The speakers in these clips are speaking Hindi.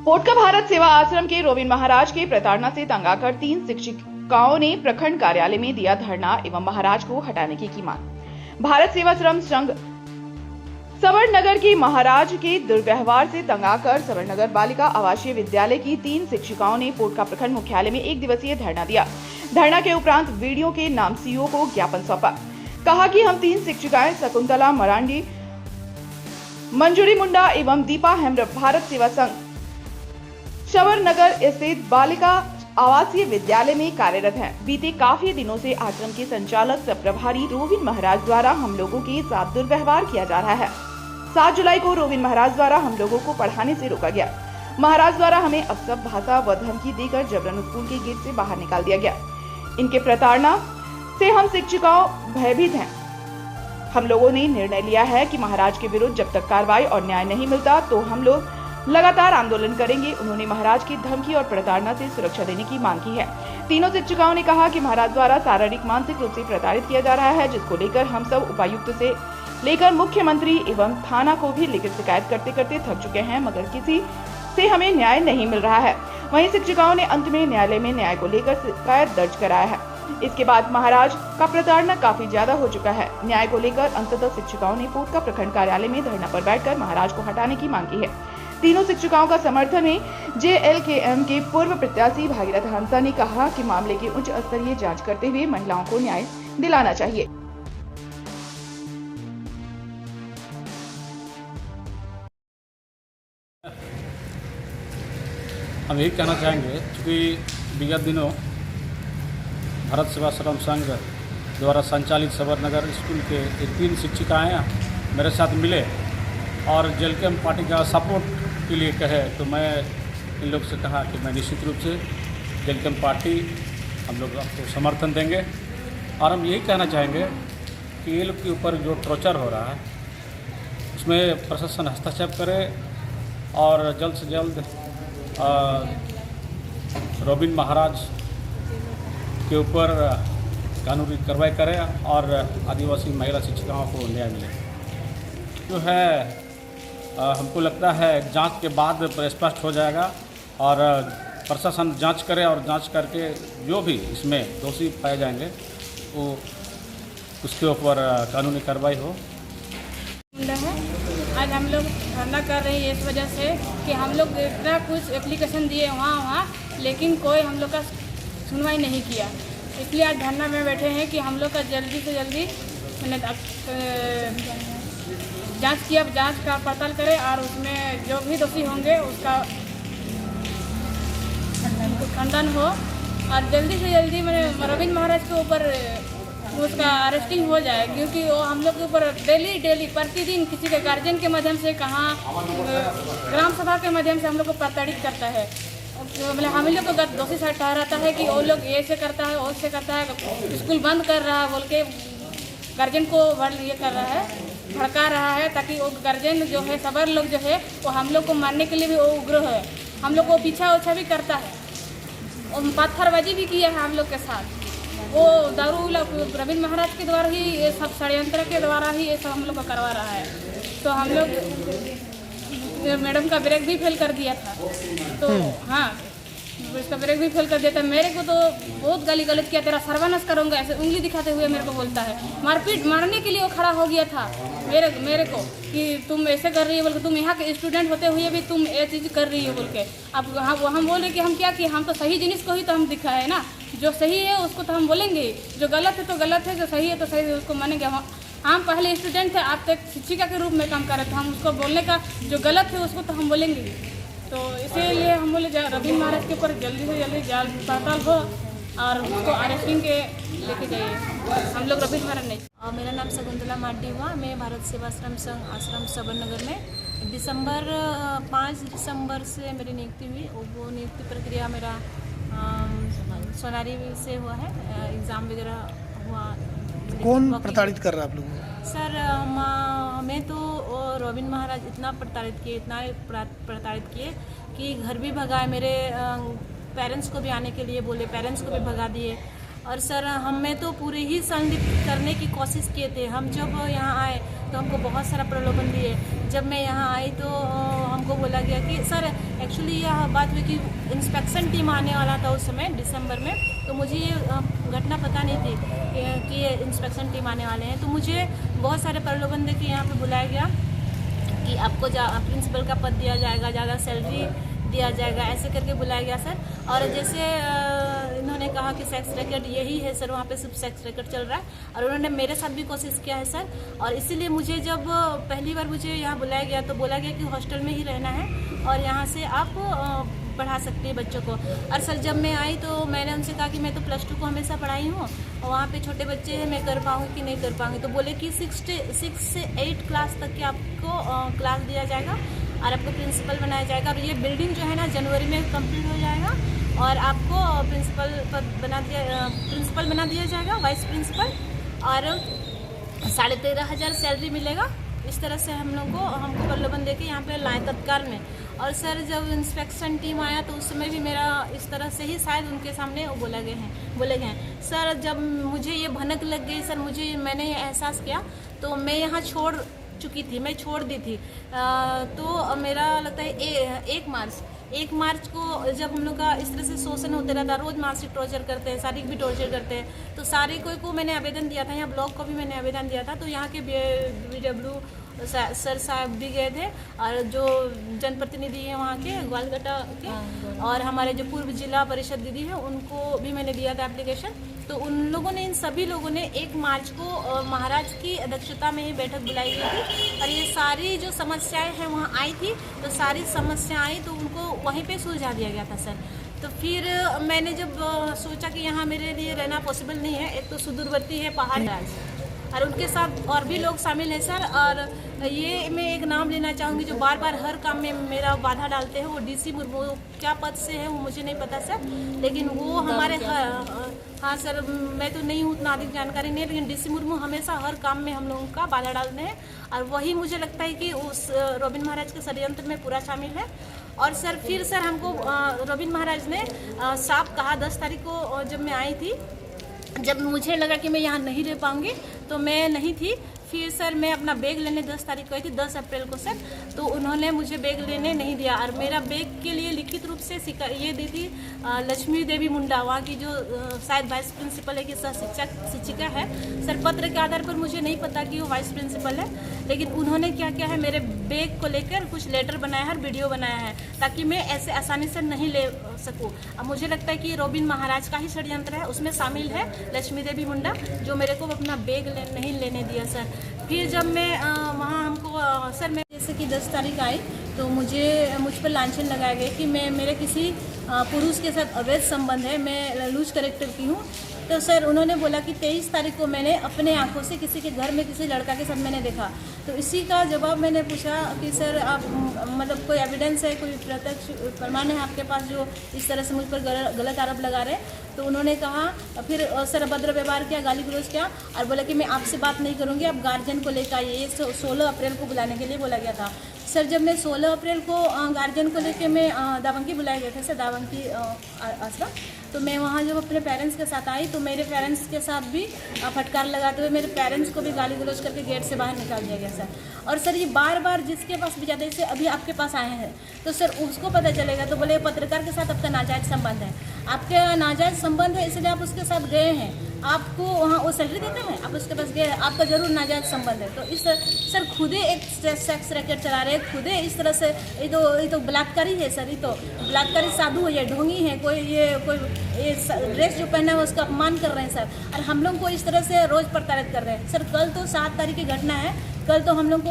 पोटका भारत सेवा आश्रम के रोविन महाराज के प्रताड़ना से तंग आकर 3 शिक्षिकाओं ने प्रखंड कार्यालय में दिया धरना एवं महाराज को हटाने की मांग। भारत सेवाश्रम संघ सवर्णनगर के महाराज के दुर्व्यवहार से तंग आकर सवर्णनगर बालिका आवासीय विद्यालय की 3 शिक्षिकाओं ने पोटका प्रखंड मुख्यालय में 1 दिवसीय धरना दिया। धरना के उपरांत वीडियो के नाम सीओ को ज्ञापन सौंपा। कहा कि हम 3 शिक्षिकाएं शकुंतला मरांडी, मंजूरी मुंडा एवं दीपा हेम्ब्र भारत सेवा संघ सवर्णनगर स्थित बालिका आवासीय विद्यालय में कार्यरत हैं। बीते काफी दिनों से आश्रम के संचालक सह प्रभारी रोविन महाराज द्वारा हम लोगों के साथ दुर्व्यवहार किया जा रहा है। 7 जुलाई को रोविन महाराज द्वारा हम लोगों को पढ़ाने से रोका गया। महाराज द्वारा हमें अपशब्द भाषा व धमकी देकर जबरन स्कूल के गेट से बाहर निकाल दिया गया। इनके प्रताड़ना से हम शिक्षिकाओं भयभीत हैं। हम लोगों ने निर्णय लिया है कि महाराज के विरुद्ध जब तक कार्रवाई और न्याय नहीं मिलता तो हम लोग लगातार आंदोलन करेंगे। उन्होंने महाराज की धमकी और प्रताड़ना से सुरक्षा देने की मांग की है। तीनों शिक्षिकाओं ने कहा कि महाराज द्वारा शारीरिक मानसिक रूप से प्रताड़ित किया जा रहा है, जिसको लेकर हम सब उपायुक्त से लेकर मुख्यमंत्री एवं थाना को भी लिखित शिकायत करते करते थक चुके हैं, मगर किसी से हमें न्याय नहीं मिल रहा है। वहीं शिक्षिकाओं ने अंत में न्यायालय में न्याय को लेकर शिकायत दर्ज कराया है। इसके बाद महाराज का प्रताड़ना काफी ज्यादा हो चुका है। न्याय को लेकर अंततः शिक्षिकाओं ने पोटका प्रखंड कार्यालय में धरना पर बैठकर महाराज को हटाने की मांग की है। तीनों शिक्षिकाओं का समर्थन में JLKM के पूर्व प्रत्याशी भागीरथ हंसा ने कहा कि मामले की उच्च स्तरीय जांच करते हुए महिलाओं को न्याय दिलाना चाहिए। हम यही कहना चाहेंगे क्योंकि विगत दिनों भारत सेवाश्रम संघ द्वारा संचालित सवर्णनगर स्कूल के 3 शिक्षिकाएँ मेरे साथ मिले और JLKM पार्टी का सपोर्ट के लिए कहे, तो मैं इन लोग से कहा कि मैं निश्चित रूप से JLKM पार्टी हम लोग आपको समर्थन देंगे। और हम यही कहना चाहेंगे कि ये लोग के ऊपर जो टॉर्चर हो रहा है उसमें प्रशासन हस्तक्षेप करे और जल्द से जल्द रोविन महाराज के ऊपर कानूनी कार्रवाई करे और आदिवासी महिला शिक्षिकाओं को न्याय मिले। जो है हमको लगता है जांच के बाद स्पष्ट हो जाएगा और प्रशासन जांच करे और जांच करके जो भी इसमें दोषी पाए जाएंगे वो उसके ऊपर कानूनी कार्रवाई हो। आज हम लोग धरना कर रहे हैं इस वजह से कि हम लोग इतना कुछ एप्लीकेशन दिए वहाँ, लेकिन कोई हम लोग का सुनवाई नहीं किया। इसलिए आज धरना में बैठे हैं कि हम लोग का जल्दी से जल्दी जांच का पड़ताल करें और उसमें जो भी दोषी होंगे उसका खंडन हो और जल्दी से जल्दी रोविन महाराज के ऊपर उसका अरेस्टिंग हो जाए, क्योंकि वो हम लोग के ऊपर डेली प्रतिदिन किसी के गार्जियन के माध्यम से कहाँ ग्राम सभा के माध्यम से हम लोग को प्रताड़ित करता है। मतलब हम लोग को दोषी ठहराता है कि वो लोग ये से करता है वो से करता है, स्कूल बंद कर रहा है बोल के गार्जियन को ये कर रहा है, भड़का रहा है, ताकि वो गार्जियन जो है सबर लोग जो है वो हम लोग को मारने के लिए भी वो उग्र है। हम लोग को पीछा उछा भी करता है, पत्थरबाजी भी किया है हम लोग के साथ। वो दारू रोविन महाराज के द्वारा ही ये सब षड्यंत्र के द्वारा ही ये सब हम लोग को करवा रहा है। तो हम लोग मैडम का ब्रेक भी फेल कर दिया था, तो हाँ इसका ब्रेक भी फेल कर दिया था। मेरे को तो बहुत गाली गलौज किया, तेरा सर्वनाश करूँगा ऐसे उंगली दिखाते हुए मेरे को बोलता है। मारने के लिए वो खड़ा हो गया था मेरे को कि तुम ऐसे कर रही है बोल के, तुम यहाँ के स्टूडेंट होते हुए भी तुम ये चीज़ कर रही है बोल के। अब हम बोल रहे कि हम क्या किए, हम तो सही जिनिस को ही तो हम दिखा है ना, जो सही है उसको तो हम बोलेंगे, जो गलत है तो गलत है, जो सही है तो सही है उसको मानेंगे। हम पहले स्टूडेंट थे, आप तो एक शिक्षिका के रूप में काम कर रहे थे, हम उसको बोलने का जो गलत है उसको तो हम बोलेंगे। तो इसीलिए हम बोले रोविन महाराज के ऊपर जल्दी से जल्दी जांच पड़ताल हो और उसको अरेस्टिंग के लेके जाइए। हम लोग रोविन महाराज नहीं। मेरा नाम शकुंतला मार्डी हुआ। मैं भारत सेवाश्रम संघ आश्रम सवर्णनगर में 5 दिसंबर से मेरी नियुक्ति हुई। वो नियुक्ति प्रक्रिया मेरा सोनारी से हुआ है, एग्ज़ाम वगैरह हुआ। कौन प्रताड़ित कर रहा है आप लोगों को? सर हमें तो रोविन महाराज इतना प्रताड़ित किए कि घर भी भगाए, मेरे पेरेंट्स को भी आने के लिए बोले, पेरेंट्स को भी भगा दिए। और सर हमें तो पूरे ही संलिप्त करने की कोशिश किए थे। हम जब यहाँ आए तो हमको बहुत सारा प्रलोभन दिए। जब मैं यहाँ आई तो हम हमको बोला गया कि सर एक्चुअली यह बात हुई कि इंस्पेक्शन टीम आने वाला था उस समय दिसंबर में, तो मुझे ये घटना पता नहीं थी कि ये इंस्पेक्शन टीम आने वाले हैं। तो मुझे बहुत सारे प्रलोभन देके यहाँ पे बुलाया गया कि आपको प्रिंसिपल का पद दिया जाएगा, ज़्यादा सैलरी दिया जाएगा, ऐसे करके बुलाया गया सर। और जैसे इन्होंने कहा कि सेक्स रैकेट यही है सर, वहाँ पे सिर्फ सेक्स रैकेट चल रहा है, और उन्होंने मेरे साथ भी कोशिश किया है सर। और इसीलिए मुझे जब पहली बार मुझे यहाँ बुलाया गया तो बोला गया कि हॉस्टल में ही रहना है और यहाँ से आप पढ़ा सकती है बच्चों को। और सर जब मैं आई तो मैंने उनसे कहा कि मैं तो +2 को हमेशा पढ़ाई हूँ और वहाँ पे छोटे बच्चे हैं, मैं कर पाऊँगी कि नहीं कर पाऊँगी। तो बोले कि 6 से 8 क्लास तक के आपको क्लास दिया जाएगा और आपको प्रिंसिपल बनाया जाएगा, और ये बिल्डिंग जो है ना जनवरी में कंप्लीट हो जाएगा और आपको प्रिंसिपल बना दिया जाएगा, वाइस प्रिंसिपल, और 13,500 सैलरी मिलेगा। इस तरह से हमको प्रलोभन देके यहाँ पे लाए तत्काल में। और सर जब इंस्पेक्शन टीम आया तो उस समय भी मेरा इस तरह से ही शायद उनके सामने बोले गए हैं सर। जब मुझे ये भनक लग गई सर, मैंने ये एहसास किया तो मैं यहाँ छोड़ दी थी। तो मेरा लगता है 1 मार्च को जब हम लोग का इस तरह से शोषण होते रहता, रोज़ मानसिक टॉर्चर करते हैं, शारीरिक भी टॉर्चर करते हैं, तो सारे को मैंने आवेदन दिया था, यहाँ ब्लॉक को भी मैंने आवेदन दिया था। तो यहाँ के BW सर साहब भी गए थे और जो जनप्रतिनिधि हैं वहाँ के ग्वालघाटा के, और हमारे जो पूर्व जिला परिषद दीदी हैं उनको भी मैंने दिया था एप्लीकेशन। तो उन लोगों ने, इन सभी लोगों ने 1 मार्च को महाराज की अध्यक्षता में ही बैठक बुलाई गई थी और ये सारी जो समस्याएं हैं वहाँ आई थी। तो सारी समस्याएं आई तो उनको वहीं पे सुलझा दिया गया था सर। तो फिर मैंने जब सोचा कि यहाँ मेरे लिए रहना पॉसिबल नहीं है, एक तो सुदूरवर्ती है पहाड़ और उनके साथ और भी लोग शामिल हैं सर। और ये मैं एक नाम लेना चाहूँगी जो बार बार हर काम में मेरा बाधा डालते हैं, वो DC मुर्मू। क्या पद से है वो मुझे नहीं पता सर, लेकिन वो हमारे हाँ सर, मैं तो नहीं हूँ, उतना अधिक जानकारी नहीं है, लेकिन DC मुर्मू हमेशा हर काम में हम लोगों का बाधा डालते हैं और वही मुझे लगता है कि उस रोबिन महाराज के षड्यंत्र में पूरा शामिल है। और सर फिर सर हमको रोबिन महाराज ने साफ कहा 10 तारीख को जब मैं आई थी, जब मुझे लगा कि मैं यहाँ नहीं रह पाऊँगी तो मैं नहीं थी। फिर सर मैं अपना बैग लेने 10 तारीख को आई थी, 10 अप्रैल को सर, तो उन्होंने मुझे बैग लेने नहीं दिया और मेरा बैग के लिए लिखित रूप से ये दी थी लक्ष्मी देवी मुंडा, वहाँ की जो शायद वाइस प्रिंसिपल है कि शिक्षिका है सर। पत्र के आधार पर मुझे नहीं पता कि वो वाइस प्रिंसिपल है, लेकिन उन्होंने क्या किया है, मेरे बैग को लेकर कुछ लेटर बनाया है और वीडियो बनाया है ताकि मैं ऐसे आसानी से नहीं ले सकूँ। अब मुझे लगता है कि रोबिन महाराज का ही षड्यंत्र है, उसमें शामिल है लक्ष्मी देवी मुंडा जो मेरे को अपना बैग नहीं लेने दिया सर। फिर जब मैं वहाँ हमको सर मैं जैसे कि 10 तारीख आई तो मुझ पर लांछन लगाया गया कि मेरे किसी पुरुष के साथ अवैध संबंध है, मैं लूज कैरेक्टर की हूँ। तो सर उन्होंने बोला कि 23 तारीख को मैंने अपने आंखों से किसी के घर में किसी लड़का के साथ मैंने देखा। तो इसी का जवाब मैंने पूछा कि सर आप मतलब कोई एविडेंस है, कोई प्रत्यक्ष प्रमाण है आपके पास जो इस तरह से मुझ पर गलत आरोप लगा रहे हैं? तो उन्होंने कहा, फिर सर अभद्र व्यवहार किया, गाली गलौज किया और बोला कि मैं आपसे बात नहीं करूँगी, आप गार्जियन को लेकर आइए। ये 16 अप्रैल को बुलाने के लिए बोला गया था सर। जब मैं 16 अप्रैल को गार्जियन को लेकर मैं दावंकी बुलाया गया था सर, दावंकी आश्रम, तो मैं वहाँ जब अपने पेरेंट्स के साथ आई तो मेरे पेरेंट्स के साथ भी फटकार लगाते हुए मेरे पेरेंट्स को भी गाली गलौज करके गेट से बाहर निकाल दिया गया सर। और सर ये बार बार जिसके पास भी जाते जैसे अभी आपके पास आए हैं तो सर उसको पता चलेगा तो बोले पत्रकार के साथ आपका नाजायज़ संबंध है, आपके नाजायज़ संबंध है इसलिए आप उसके साथ गए हैं, आपको वहाँ वो सैलरी देते हैं, आप उसके पास गए, आपका जरूर नाजायज़ संबंध है। तो इस सर खुदे एक सेक्स रैकेट चला रहे हैं, खुदे इस तरह से ये तो बलात्कारी है सर, ये तो बलात्कारी साधु है, ढोंगी है, कोई ड्रेस जो पहना है उसका अपमान कर रहे हैं सर। और हम लोग को इस तरह से रोज़ प्रताड़ित कर रहे हैं सर। कल तो 7 तारीख की घटना है, कल तो हम लोग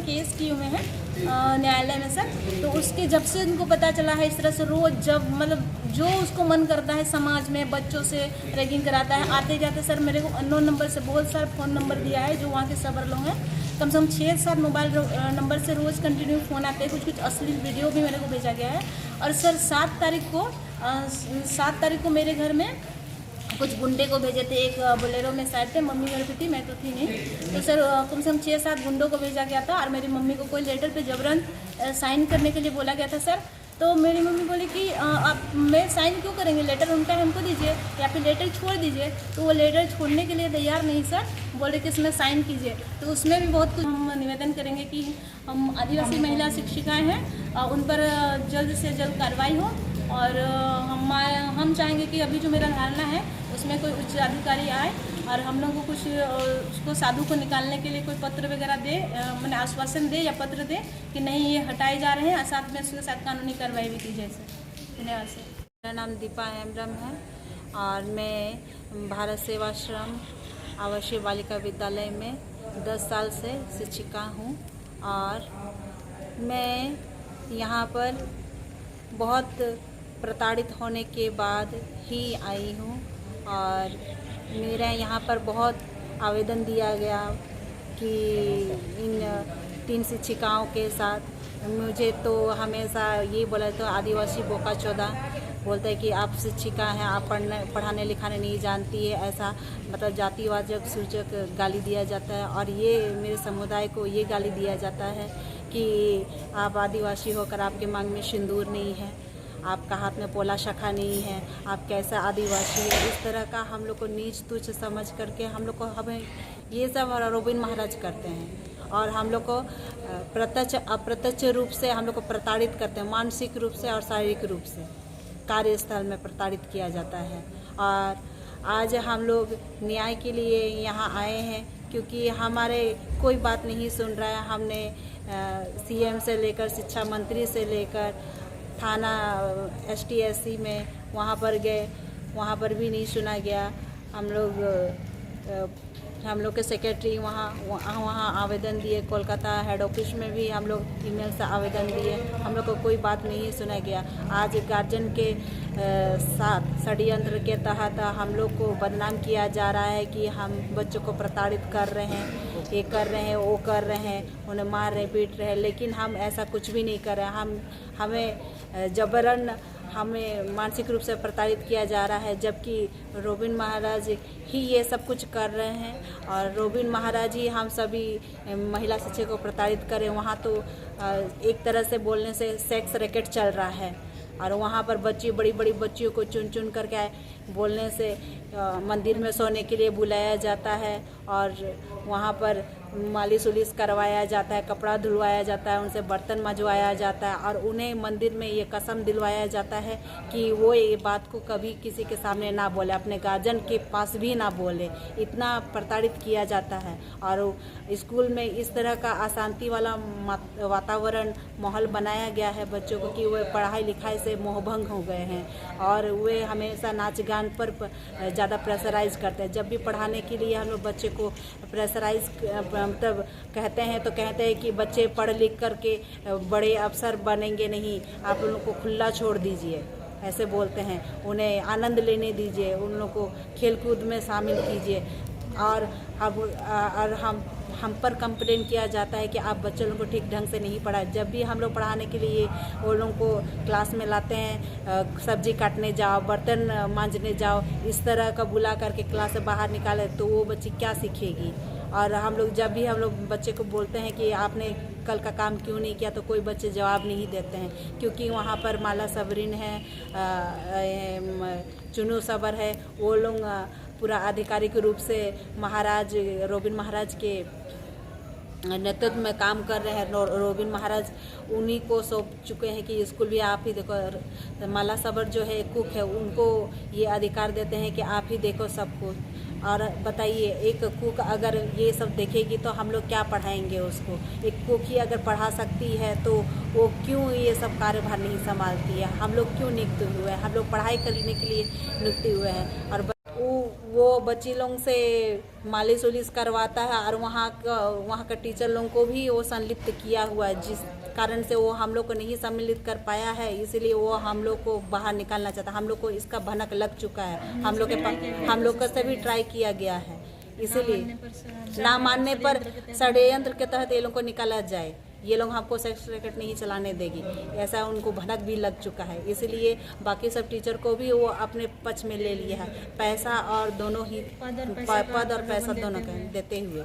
केस किए हुए हैं न्यायालय में सर। तो उसके जब से उनको पता चला है इस तरह से रोज़ जब मतलब जो उसको मन करता है समाज में बच्चों से रैगिंग कराता है, आते जाते सर मेरे को अननोन नंबर से बहुत सारा फ़ोन नंबर दिया है जो वहाँ के सबर लोग हैं, कम से कम 6-7 मोबाइल नंबर से रोज़ कंटिन्यू फ़ोन आते हैं, कुछ अश्लील वीडियो भी मेरे को भेजा गया है। और सर 7 तारीख को मेरे घर में कुछ गुंडे को भेजे थे, एक बोलेरो में शायद थे, मम्मी घर पे थी, मैं तो थी नहीं। तो सर कम से कम 6-7 गुंडों को भेजा गया था और मेरी मम्मी को कोई लेटर पे जबरन साइन करने के लिए बोला गया था सर। तो मेरी मम्मी बोली कि आप मैं साइन क्यों करेंगे, लेटर उनका हमको दीजिए या फिर लेटर छोड़ दीजिए। तो वो लेटर छोड़ने के लिए तैयार नहीं सर, बोले कि इसमें साइन कीजिए। तो उसमें भी बहुत कुछ हम निवेदन करेंगे कि हम आदिवासी महिला शिक्षिकाएँ हैं उन पर जल्द से जल्द कार्रवाई हो। और हम चाहेंगे कि अभी जो मेरा धारणा है उसमें कोई उच्च अधिकारी आए और हम लोग को कुछ उसको साधु को निकालने के लिए कोई पत्र वगैरह दे, मैंने आश्वासन दे या पत्र दे कि नहीं ये हटाए जा रहे हैं और साथ में उसके साथ कानूनी कार्रवाई भी की जाए सर। धन्यवाद सर। मेरा नाम दीपा हेम्ब्रम है और मैं भारत सेवाश्रम आवासीय बालिका विद्यालय में 10 साल से शिक्षिका हूँ। और मैं यहाँ पर बहुत प्रताड़ित होने के बाद ही आई हूँ और मेरे यहाँ पर बहुत आवेदन दिया गया कि इन 3 शिक्षिकाओं के साथ मुझे तो हमेशा ये बोला तो आदिवासी बोका चौदा बोलता है कि आप शिक्षिका हैं, आप पढ़ाने लिखाने नहीं जानती है, ऐसा मतलब जातिवाचक सूचक गाली दिया जाता है। और ये मेरे समुदाय को ये गाली दिया जाता है कि आप आदिवासी होकर आपके मांग में सिंदूर नहीं है, आपका हाथ में पोला शाखा नहीं है, आप कैसा आदिवासी है। इस तरह का हम लोग को नीच तुच्छ समझ करके हम लोग को हमें ये सब रोबिन महाराज करते हैं और हम लोग को प्रत्यक्ष अप्रत्यक्ष रूप से हम लोग को प्रताड़ित करते हैं, मानसिक रूप से और शारीरिक रूप से कार्यस्थल में प्रताड़ित किया जाता है। और आज हम लोग न्याय के लिए यहाँ आए हैं क्योंकि हमारे कोई बात नहीं सुन रहा है। हमने सीएम से लेकर शिक्षा मंत्री से लेकर थाना STSC में वहाँ पर गए, वहाँ पर भी नहीं सुना गया। हम लोग के सेक्रेटरी वहाँ आवेदन दिए, कोलकाता हेड ऑफिस में भी हम लोग ईमेल से आवेदन दिए, हम लोग को कोई बात नहीं सुना गया। आज गार्जियन के साथ षड्यंत्र के तहत हम लोग को बदनाम किया जा रहा है कि हम बच्चों को प्रताड़ित कर रहे हैं, ये कर रहे हैं, वो कर रहे हैं, उन्हें मार रहे पीट रहे हैं। लेकिन हम ऐसा कुछ भी नहीं कर रहे हैं। हमें जबरन हमें मानसिक रूप से प्रताड़ित किया जा रहा है, जबकि रोबिन महाराज ही ये सब कुछ कर रहे हैं। और रोबिन महाराज ही हम सभी महिला शिक्षक को प्रताड़ित करें। वहाँ तो एक तरह से बोलने से सेक्स रैकेट चल रहा है और वहाँ पर बच्ची बड़ी बड़ी बच्चियों को चुन चुन करके बोलने से मंदिर में सोने के लिए बुलाया जाता है और वहाँ पर मालिश उलिश करवाया जाता है, कपड़ा धुलवाया जाता है, उनसे बर्तन मजवाया जाता है और उन्हें मंदिर में ये कसम दिलवाया जाता है कि वो ये बात को कभी किसी के सामने ना बोले, अपने गार्जियन के पास भी ना बोले। इतना प्रताड़ित किया जाता है और स्कूल में इस तरह का अशांति वाला वातावरण माहौल बनाया गया है बच्चों को कि वे पढ़ाई लिखाई से मोहभंग हो गए हैं और वे हमेशा नाच गान पर ज़्यादा प्रेशराइज करते हैं। जब भी पढ़ाने के लिए हम लोग बच्चे को प्रेशराइज मतलब कहते हैं तो कहते हैं कि बच्चे पढ़ लिख करके बड़े अफसर बनेंगे नहीं, आप उन लोग को खुला छोड़ दीजिए, ऐसे बोलते हैं। उन्हें आनंद लेने दीजिए, उन लोग को खेलकूद में शामिल कीजिए। और अब हम पर कंप्लेन किया जाता है कि आप बच्चों लोगों को ठीक ढंग से नहीं पढ़ाए। जब भी हम लोग पढ़ाने के लिए वो लोगों को क्लास में लाते हैं, सब्जी काटने जाओ, बर्तन मांजने जाओ, इस तरह का बुला करके क्लास से बाहर निकाले तो वो बच्ची क्या सीखेगी। और हम लोग जब भी हम लोग बच्चे को बोलते हैं कि आपने कल का काम क्यों नहीं किया तो कोई बच्चे जवाब नहीं देते हैं, क्योंकि वहाँ पर माला सबरीन है, चुनू सबर है, वो लोग पूरा आधिकारिक रूप से महाराज रोबिन महाराज के नेतृत्व में काम कर रहे हैं। रोबिन महाराज उन्हीं को सौंप चुके हैं कि स्कूल भी आप ही देखो। माला सबर जो है कुक है, उनको ये अधिकार देते हैं कि आप ही देखो सब कुछ। और बताइए, एक कुक अगर ये सब देखेगी तो हम लोग क्या पढ़ाएंगे उसको। एक कुक ही अगर पढ़ा सकती है तो वो क्यों ये सब कार्यभार नहीं संभालती है। हम लोग क्यों नियुक्त हुए हैं, हम लोग पढ़ाई करने के लिए नियुक्त हुए हैं। और वो बच्ची लोग से मालिश उलिश करवाता है और वहाँ का टीचर लोगों को भी वो संलिप्त किया हुआ है, जिस कारण से वो हम लोग को नहीं सम्मिलित कर पाया है, इसलिए वो हम लोग को बाहर निकालना चाहता है। हम लोग को इसका भनक लग चुका है, हम लोग का सभी ट्राई किया गया है, इसलिए ना मानने पर षड्यंत्र के तहत ये लोग को निकाला जाए। ये लोग हमको सेक्स रैकेट नहीं चलाने देगी, ऐसा उनको भनक भी लग चुका है। इसलिए बाकी सब टीचर को भी वो अपने पक्ष में ले लिया है, पैसा और दोनों ही पद और पैसा दोनों देते हुए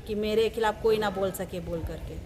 कि मेरे खिलाफ कोई ना बोल सके बोल करके।